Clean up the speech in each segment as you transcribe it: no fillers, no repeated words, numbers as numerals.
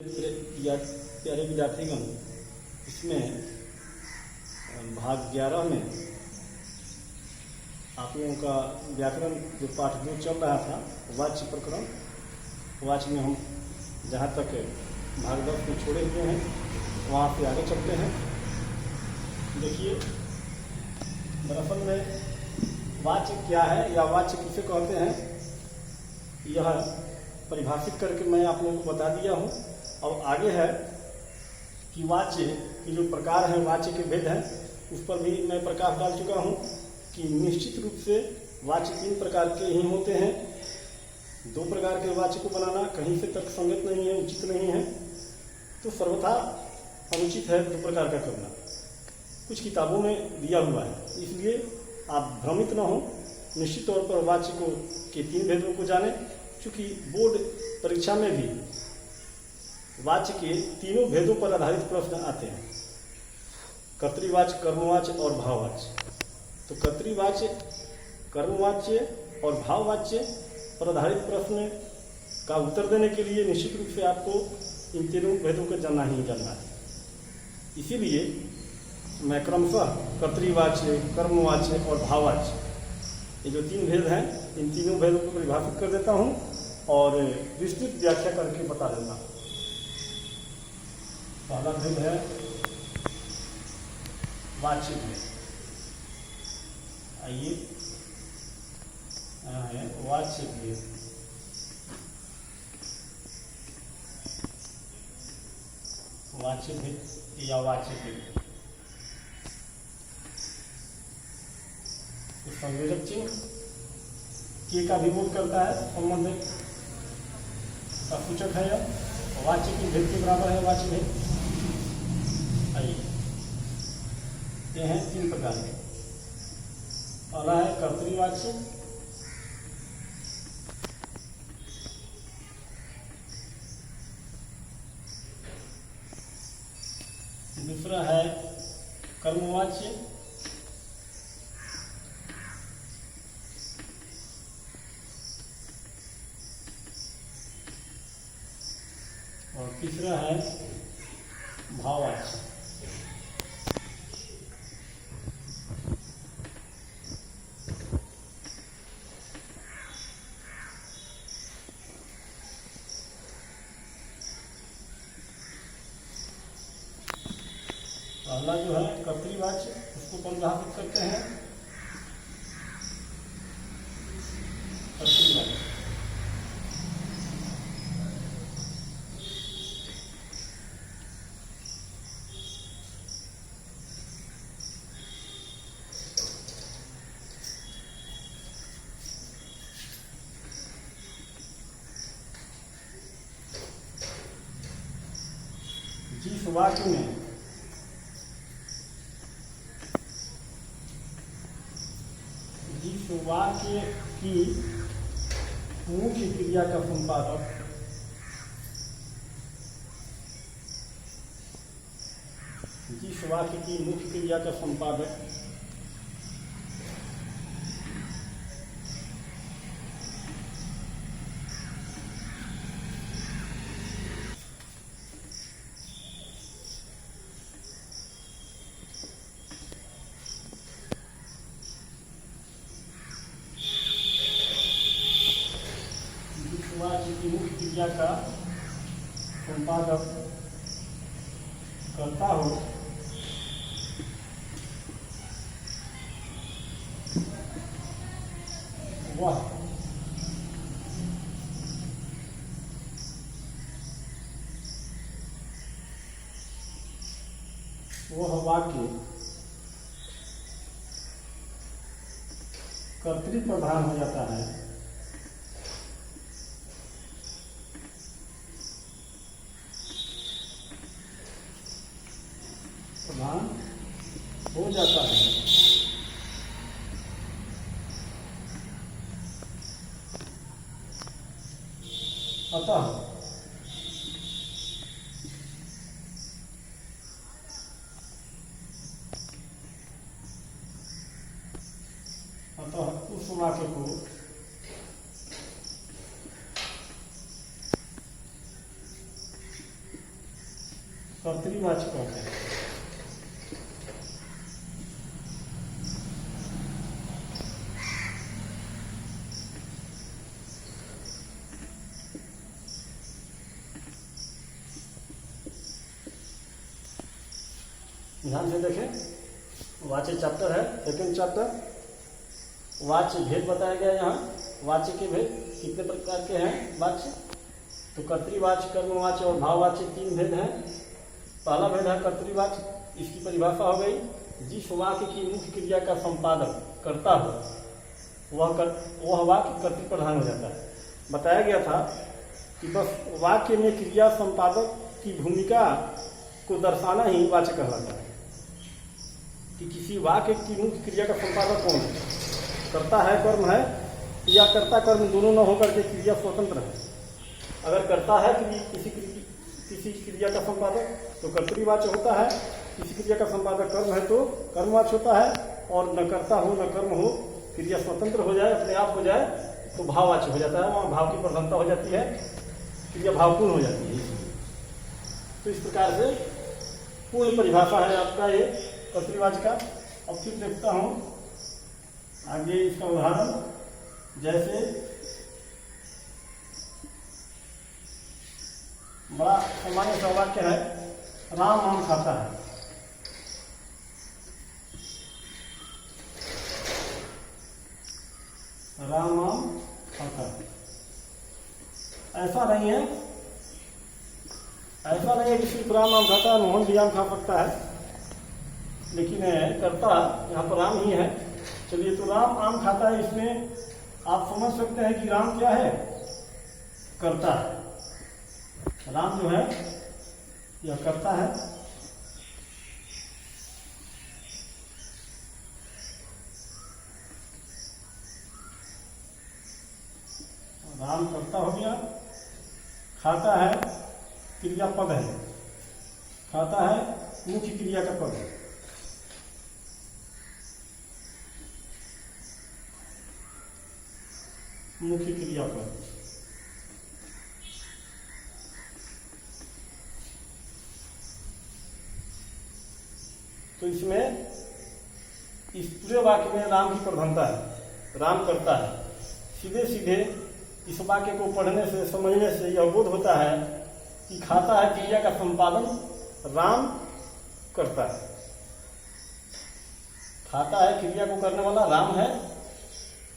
प्यारे विद्यार्थीगण, इसमें भाग 11 में आप लोगों का व्याकरण जो पाठ 2 चल रहा था, वाच्य प्रकरण, वाच्य में हम जहाँ तक भाग 10 में छोड़े हुए हैं वहाँ से आगे चलते हैं। देखिए, दरअसल में वाच्य क्या है या वाच्य किसे कहते हैं, यह परिभाषित करके मैं आप लोगों को बता दिया हूँ। और आगे है कि वाच्य के जो प्रकार हैं, वाच्य के भेद हैं, उस पर भी मैं प्रकाश डाल चुका हूँ कि निश्चित रूप से वाच्य 3 प्रकार के ही होते हैं। 2 प्रकार के वाच्य को बनाना कहीं से तर्कसंगत नहीं है, उचित नहीं है, तो सर्वथा अनुचित है 2 प्रकार का करना। कुछ किताबों में दिया हुआ है, इसलिए आप भ्रमित न हो। निश्चित तौर पर वाच्य को के 3 भेदों को जाने, चूँकि बोर्ड परीक्षा में भी वाच्य के तीनों भेदों पर आधारित प्रश्न आते हैं, कर्तृवाच्य, कर्मवाच्य और भाववाच्य। तो कर्तृवाच्य, कर्मवाच्य और भाववाच्य पर आधारित प्रश्न का उत्तर देने के लिए निश्चित रूप से आपको इन तीनों भेदों को जानना ही जानना है। इसीलिए मैं क्रमशः कर्तृवाच्य, कर्मवाच्य और भाववाच्य, ये जो 3 भेद हैं, इन तीनों भेदों को परिभाषित कर देता हूँ और विस्तृत व्याख्या करके बता देता हूँ। पहला भेद है वाच्य भेद। आइए, है वाच्य भेद। वाच्य भेद या वाच्य भेद, संयोजक चिन्ह के का भी बोध करता है, संबंधित का सूचक है यह। वाच्य के भेद के बराबर है वाच्य भेद। आइए, ये हैं 3 प्रकार के। पहला है कर्तृवाच्य, दूसरा है कर्मवाच्य, और तीसरा है भाववाच्य। पहला जो है कर्तृवाच्य, उसको परिभाषित करते हैं कर्तृवाच्य। जिस वाक्य में वाक्य की मुख्य क्रिया का संपादक जिस वाक्य की मुख्य क्रिया का संपादक वाक्य की मुख्य क्रिया का संपादक करता हो, वह वाक्य कर्तृ प्रधान हो जाता है। प्रधान हो जाता है। अतः उस वाक्य को कर्तरीवाचक होते हैं। ध्यान से देखें, वाच्य चैप्टर है, सेकेंड चैप्टर। वाच्य भेद बताया गया यहाँ। वाच्य के भेद कितने प्रकार के हैं वाच्य? तो कर्तृवाच्य, कर्मवाच्य और भाववाच्य 3 भेद हैं। पहला भेद है कर्तृवाच्य। इसकी परिभाषा हो गई, जिस वाक्य की मुख्य क्रिया का संपादन करता हो वह वाक्य कर्तृप्रधान हो जाता है। बताया गया था कि बस वाक्य में क्रिया संपादक की भूमिका को दर्शाना ही वाच्य कहलाता है। कि किसी वाक्य की मुख्य क्रिया का संपादक कौन है, कर्ता है, कर्म है, या कर्ता कर्म दोनों न होकर के क्रिया स्वतंत्र है। अगर कर्ता है कि किसी क्रिया का संपादक तो कर्तृवाच्य होता है, किसी क्रिया का संपादक कर्म है तो कर्मवाच्य होता है, और न कर्ता हो न कर्म हो, क्रिया स्वतंत्र हो जाए, अपने आप हो जाए तो भाववाच्य हो जाता है। वहाँ भाव की प्रधानता हो जाती है, क्रिया भावपूर्ण हो जाती है। तो इस प्रकार से पूर्ण परिभाषा है आपका ये कर्तृवाच्य का। अब फिर देखता हूँ आगे इसका उदाहरण। जैसे बड़ा सामान्य सा वाक्य है, राम आम खाता है। राम आम खाता है। ऐसा नहीं है कि सिर्फ राम आम खाता है, मोहन भी आम खा सकता है, लेकिन कर्ता यहाँ पर राम ही है। चलिए, तो राम आम खाता है, इसमें आप समझ सकते हैं कि राम क्या है? कर्ता है। राम जो है यह कर्ता है। राम कर्ता हो गया। खाता है क्रियापद है, खाता है मुख्य क्रिया का पद है। मुख्य क्रियापद। तो इसमें इस पूरे वाक्य में राम की प्रधानता है, राम करता है। सीधे सीधे इस वाक्य को पढ़ने से, समझने से यह बोध होता है कि खाता है क्रिया का संपादन राम करता है। खाता है क्रिया को करने वाला राम है,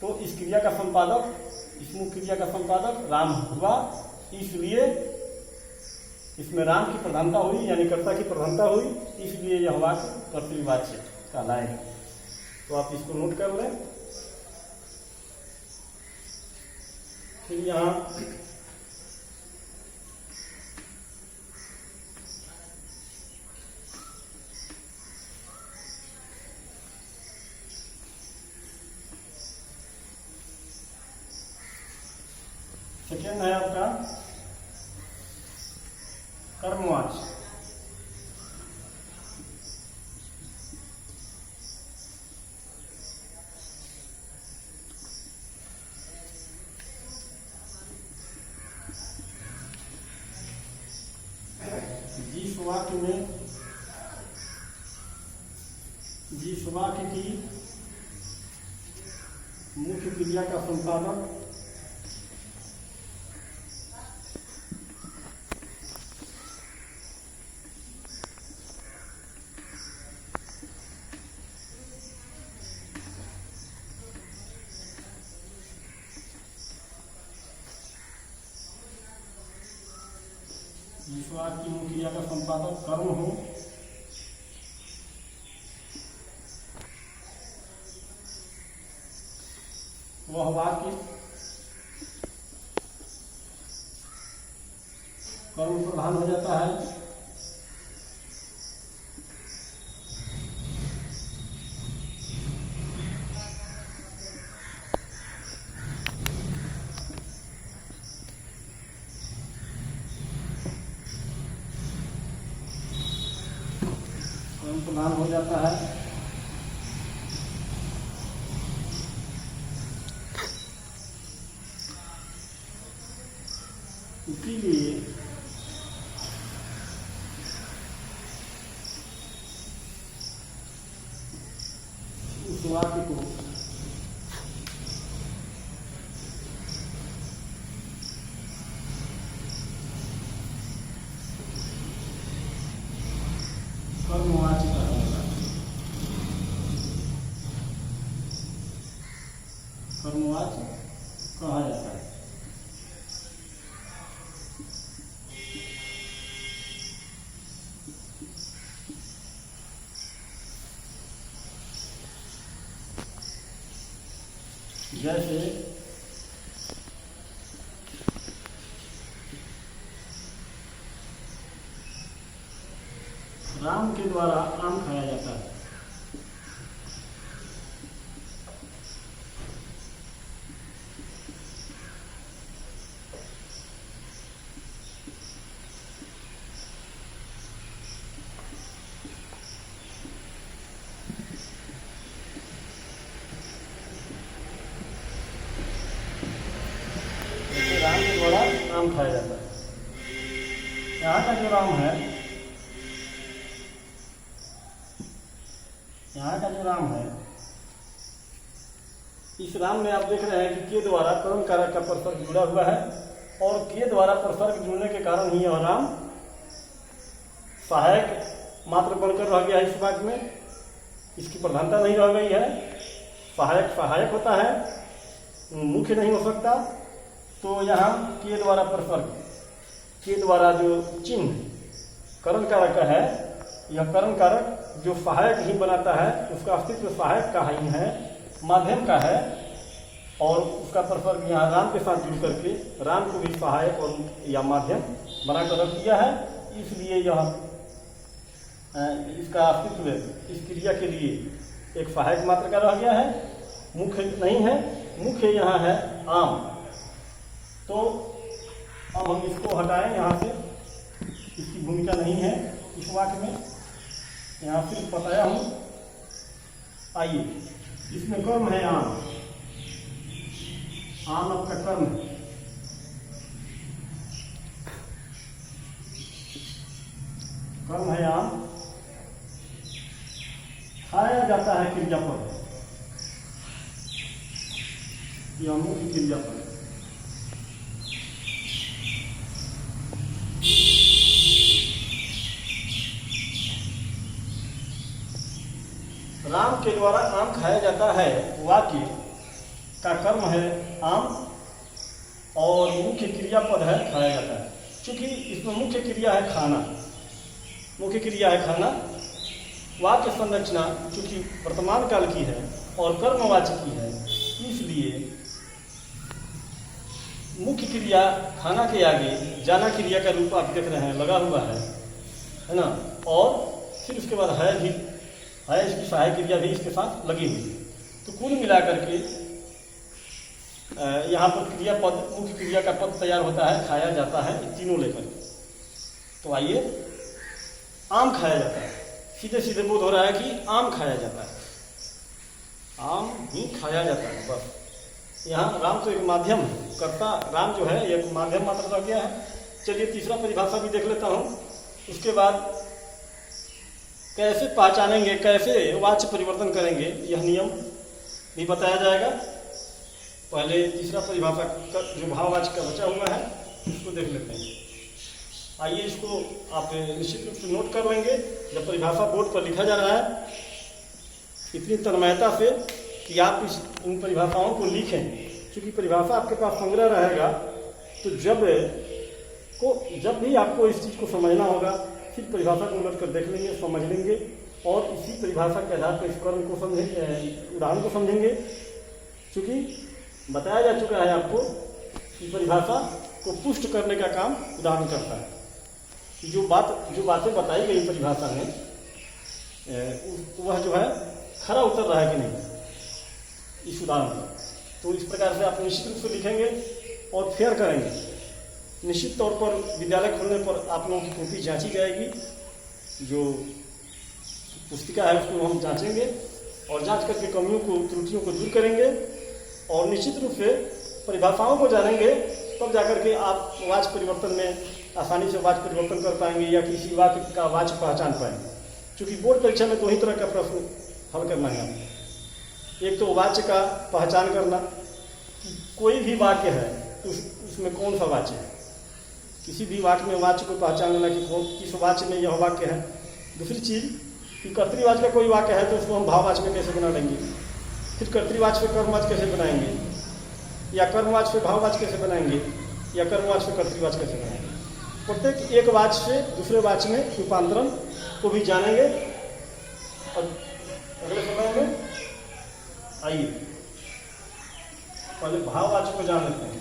तो इस क्रिया का संपादक, इस मुख्य क्रिया का संपादक राम हुआ, इसलिए इसमें राम की प्रधानता हुई, यानी कर्ता की प्रधानता हुई, इसलिए यह वाक्य कर्तृवाच्य कहलाएगा। तो आप इसको नोट कर लें। फिर यहाँ सेकेंड है आपका कर्मवाच्य। जिस वाक्य की मुख्य क्रिया का संपादक जिस वाक्य की मुख्य क्रिया का संपादक कर्म हो, वह वाक्य कर्म प्रधान हो जाता है। कर्म प्रधान हो जाता है। इसीलिए वाक्य को कर्मवाची कहा जाता है। कर्मवाची कहा जाता है। जैसे राम के द्वारा आम खाया जाता है। राम के द्वारा आम खाया जाता है। यहाँ का जो राम है, यहाँ का जो राम है, इस राम में आप देख रहे हैं कि के द्वारा कर्म कारक का प्रसर्ग जुड़ा हुआ है और के द्वारा प्रसर्ग जुड़ने के कारण ही यह राम सहायक मात्र बनकर रह गया है। इस वाक्य में इसकी प्रधानता नहीं रह गई है। सहायक सहायक होता है, मुख्य नहीं हो सकता। तो यहाँ के द्वारा प्रसर्ग, के द्वारा जो चिन्ह कर्म कारक है, यह कर्म कारक जो सहायक ही बनाता है, उसका अस्तित्व सहायक का ही है, माध्यम का है, और उसका प्रसर्ग यहाँ राम के साथ जुड़ करके राम को भी सहायक और या माध्यम बनाकर रख दिया है। इसलिए यह इसका अस्तित्व इस क्रिया के लिए एक सहायक मात्र का रह गया है, मुख्य नहीं है। मुख्य यहाँ है आम। तो अब हम इसको हटाएं यहाँ से, इसकी भूमिका नहीं है इस वाक्य में, यहाँ सिर्फ बताया हूँ। आइए, इसमें कर्म है आम, आम आपका कर्म है। कर्म है आम, खाया जाता है क्रियापद, यह मुख्य क्रियापद। राम के द्वारा आम खाया जाता है वाक्य का कर्म है आम और मुख्य क्रियापद है खाया जाता है। चूंकि इसमें मुख्य क्रिया है खाना, मुख्य क्रिया है खाना, वाक्य संरचना चूंकि वर्तमान काल की है और कर्मवाचक की है, इसलिए मुख्य क्रिया खाना के आगे जाना क्रिया का रूप आप देख रहे हैं लगा हुआ है ना। और फिर उसके बाद है भी है, इसकी सहायक क्रिया भी इसके साथ लगी हुई। तो कुल मिलाकर के यहाँ पर क्रिया पद, मुख्य क्रिया का पद तैयार होता है, खाया जाता है, तीनों लेकर। तो आइए, आम खाया जाता है, सीधे सीधे बोध हो रहा है कि आम खाया जाता है, आम ही खाया जाता है। बस यहाँ राम तो एक माध्यम है, कर्ता राम जो है एक माध्यम मात्र रह गया है। चलिए तीसरा परिभाषा भी देख लेता हूँ, उसके बाद कैसे पहचानेंगे, कैसे वाच्य परिवर्तन करेंगे, यह नियम भी बताया जाएगा। पहले तीसरा परिभाषा का जो भाववाचक का बचा हुआ है उसको देख लेते हैं। आइए, इसको आप निश्चित रूप से नोट कर लेंगे। जब परिभाषा बोर्ड पर लिखा जा रहा है इतनी तन्मयता से कि आप इन परिभाषाओं को लिखें, क्योंकि परिभाषा आपके पास संग्रह रहेगा। तो जब भी आपको इस चीज़ को समझना होगा, फिर परिभाषा को उलट कर देख लेंगे, समझ लेंगे और इसी परिभाषा के आधार पर इस कर्म को समझेंगे, उदाहरण को समझेंगे। क्योंकि बताया जा चुका है आपको कि परिभाषा को पुष्ट करने का काम उदाहरण करता है। जो बातें बताई गई परिभाषा में वह जो है खरा उतर रहा है कि नहीं इस उदाहरण पर। तो इस प्रकार से आप निश्चित रूप से लिखेंगे और फेयर करेंगे। निश्चित तौर पर विद्यालय खोलने पर आप लोगों की कॉपी जांची जाएगी, जो पुस्तिका है उसको हम जांचेंगे और जांच करके कमियों को, त्रुटियों को दूर करेंगे और निश्चित रूप से परिभाषाओं को जानेंगे, तब जाकर के आप वाच्य परिवर्तन में आसानी से वाच्य परिवर्तन कर पाएंगे या किसी वाक्य का वाच्य पहचान पाएंगे। क्योंकि बोर्ड परीक्षा में 2 ही तरह का प्रश्न हल करना है आपको। एक तो वाच्य का पहचान करना कि कोई भी वाक्य है तो उसमें कौन सा वाच्य है। किसी भी वाक्य में वाच्य को पहचान लेना कि कौन किस वाच्य में यह वाक्य है। दूसरी चीज़ कि कर्तृवाच्य का कोई वाक्य है तो उसको हम भाववाच्य में कैसे बना लेंगे, फिर कर्तृवाच्य पे कर्मवाच्य कैसे बनाएंगे, या कर्मवाच्य पे भाववाच्य कैसे बनाएंगे, या कर्मवाच्य पे कर्तृवाच्य कैसे बनाएंगे। प्रत्येक एक वाच्य से दूसरे वाच्य में रूपांतरण को भी जानेंगे। और अगले समय में आइए पहले भाववाच्य को जान लेते हैं।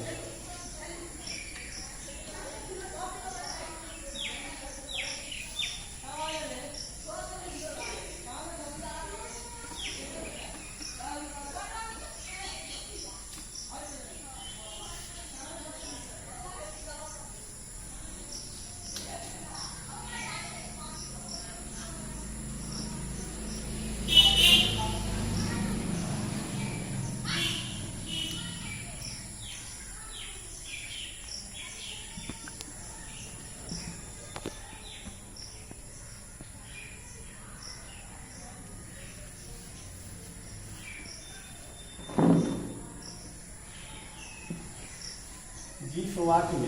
जिस वाक्य में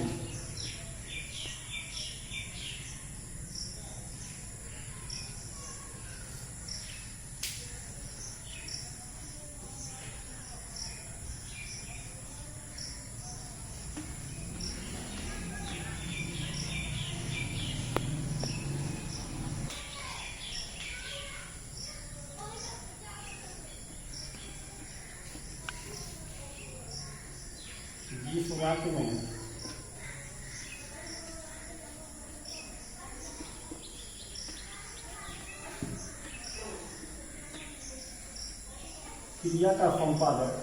क्रिया का संपादक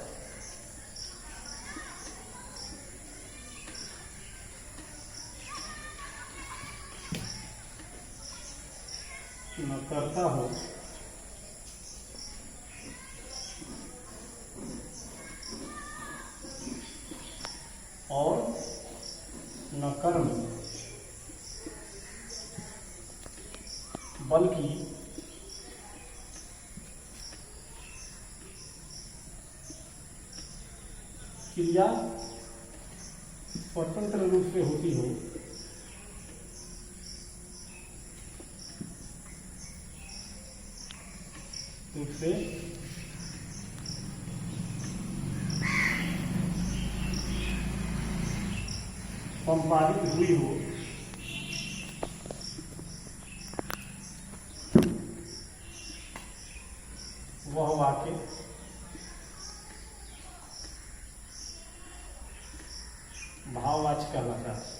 न कर्ता हो और न कर्म, बल्कि क्रिया स्वतंत्र रूप से होती हो तो उससे संपादित हुई हो वह वाक्य भाववाच्य कहलाता है।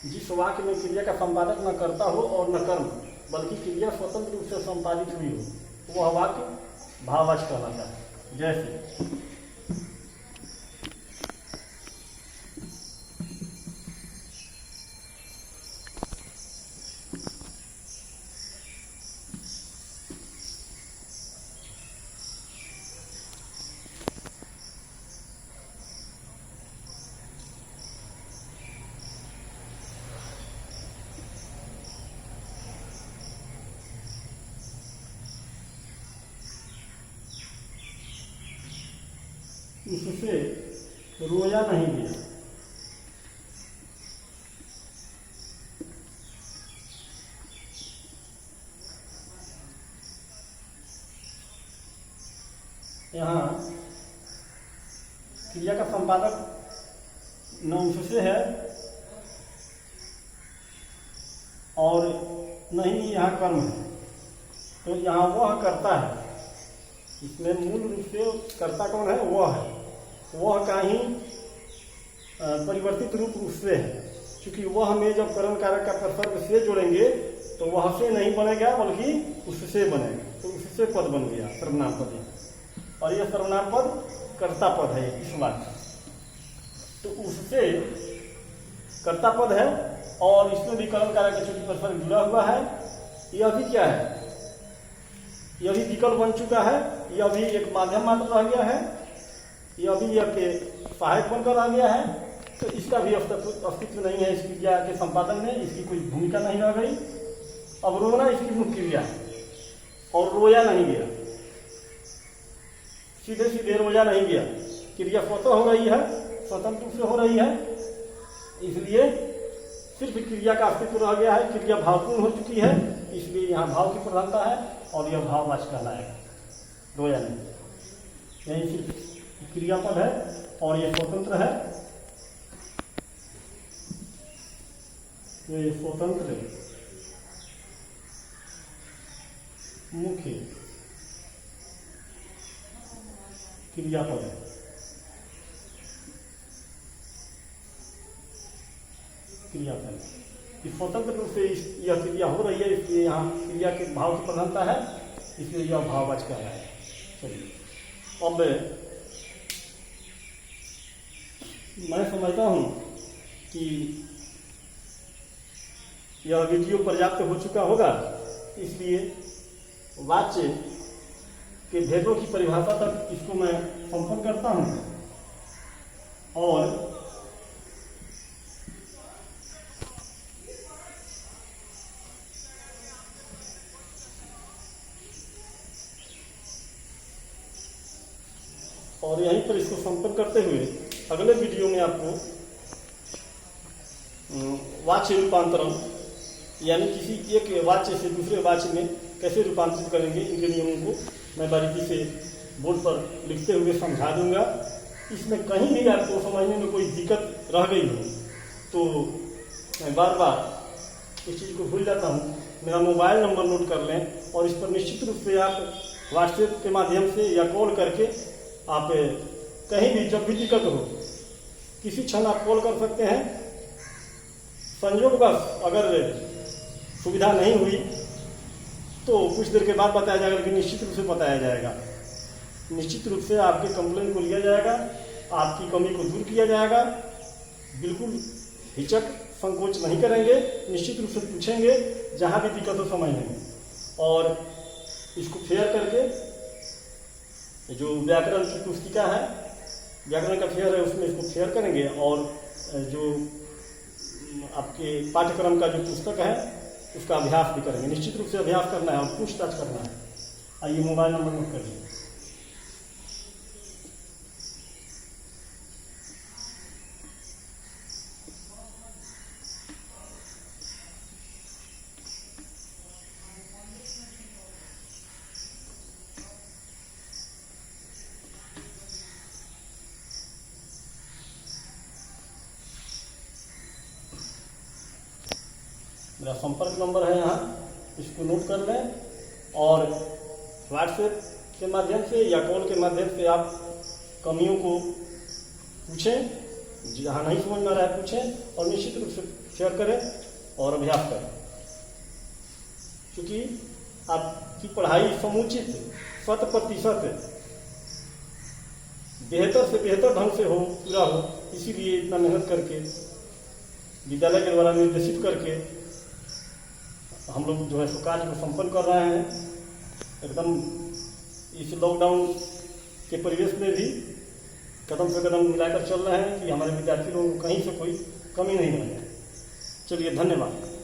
जिस वाक्य में क्रिया का संपादक न कर्ता हो और न कर्म, बल्कि क्रिया स्वतंत्र रूप से संपादित हुई हो, वह वाक्य भाववाच्य कहलाता है। जैसे उससे रोया नहीं गया। यहाँ क्रिया का संपादक न उससे है और न ही यहाँ कर्म है, तो यहाँ वह करता है। इसमें मूल रूप से कर्ता कौन है? वह है। वह का ही परिवर्तित रूप उससे है, क्योंकि वह में जब कर्म कारक का प्रसर्ग से जोड़ेंगे तो वह से नहीं बनेगा बल्कि उससे बनेगा, तो उससे पद बन गया सर्वनाम पद। और यह सर्वनाम पद कर्ता पद है इस वाक्य, तो उससे कर्ता पद है और इसमें भी कर्म कारक का चूंकि प्रसर्ग जुड़ा हुआ है। यह भी क्या है? यह भी विकल्प बन चुका है, यह भी एक माध्यम मात्र रह गया है, यह भी यह के सहायक बनकर आ गया है। तो इसका भी अस्तित्व नहीं है इस क्रिया के संपादन में, इसकी कोई भूमिका नहीं रह गई। अब रोना इसकी मुख्य क्रिया है और रोया नहीं गया, सीधे सीधे रोया नहीं गया, क्रिया स्वतः हो रही है, स्वतंत्र रूप से हो रही है, इसलिए सिर्फ क्रिया का अस्तित्व रह गया है। क्रिया भावपूर्ण हो चुकी है, इसलिए यहाँ भाव की प्रधानता है और यह भाववाचक कहलाएगा, रोया नहीं। यही सिर्फ क्रियापद है और यह स्वतंत्र है, ये स्वतंत्र मुख्य क्रियापद है। क्रियापद इस स्वतंत्र रूप से यह क्रिया हो रही है, इसलिए यहाँ क्रिया के भाव की प्रधानता है, इसलिए यह भाववाचक कहलाएगा। चलिए अब मैं समझता हूँ कि यह वीडियो पर्याप्त हो चुका होगा, इसलिए वाच्य के भेदों की परिभाषा तक इसको मैं संपन्न करता हूँ और यहीं पर इसको संपन्न करते हुए अगले वीडियो में आपको वाच्य रूपांतरण यानी किसी एक वाच्य से दूसरे वाच्य में कैसे रूपांतरित करेंगे, इनके नियमों को मैं बारीकी से बोर्ड पर लिखते हुए समझा दूंगा। इसमें कहीं भी आपको समझने में कोई दिक्कत रह गई हो तो मैं बार बार इस चीज़ को भूल जाता हूँ, मेरा मोबाइल नंबर नोट कर लें और इस पर निश्चित रूप से आप व्हाट्सएप के माध्यम से या कॉल करके आप कहीं भी जब भी दिक्कत हो किसी क्षण आप कॉल कर सकते हैं। संयोगवश अगर सुविधा नहीं हुई तो कुछ देर के बाद बताया जाएगा, लेकिन निश्चित रूप से बताया जाएगा। निश्चित रूप से आपके कंप्लेन को लिया जाएगा, आपकी कमी को दूर किया जाएगा। बिल्कुल हिचक संकोच नहीं करेंगे, निश्चित रूप से पूछेंगे, जहाँ भी दिक्कत हो समझेंगे। और इसको शेयर करके जो व्याकरण की पुस्तिका है, व्याकरण का फेयर है, उसमें इसको शेयर करेंगे और जो आपके पाठ्यक्रम का जो पुस्तक है उसका अभ्यास भी करेंगे। निश्चित रूप से अभ्यास करना है और पूछताछ करना है। आइए मोबाइल नंबर नोट करिए। मेरा संपर्क नंबर है यहाँ, इसको नोट कर लें और व्हाट्सएप के माध्यम से या कॉल के माध्यम से आप कमियों को पूछें, जहाँ नहीं समझ में आ रहा है पूछें और निश्चित रूप से शेयर करें और अभ्यास करें। क्योंकि आपकी पढ़ाई समुचित 100% बेहतर से बेहतर ढंग से हो, पूरा हो, इसीलिए इतना मेहनत करके विद्यालय के द्वारा निर्देशित करके हम लोग जो है सो कार्य को संपन्न कर रहे हैं। एकदम इस लॉकडाउन के परिवेश में भी कदम से कदम मिलाकर चल रहे हैं कि हमारे विद्यार्थी लोगों को कहीं से कोई कमी नहीं रहे। चलिए, धन्यवाद।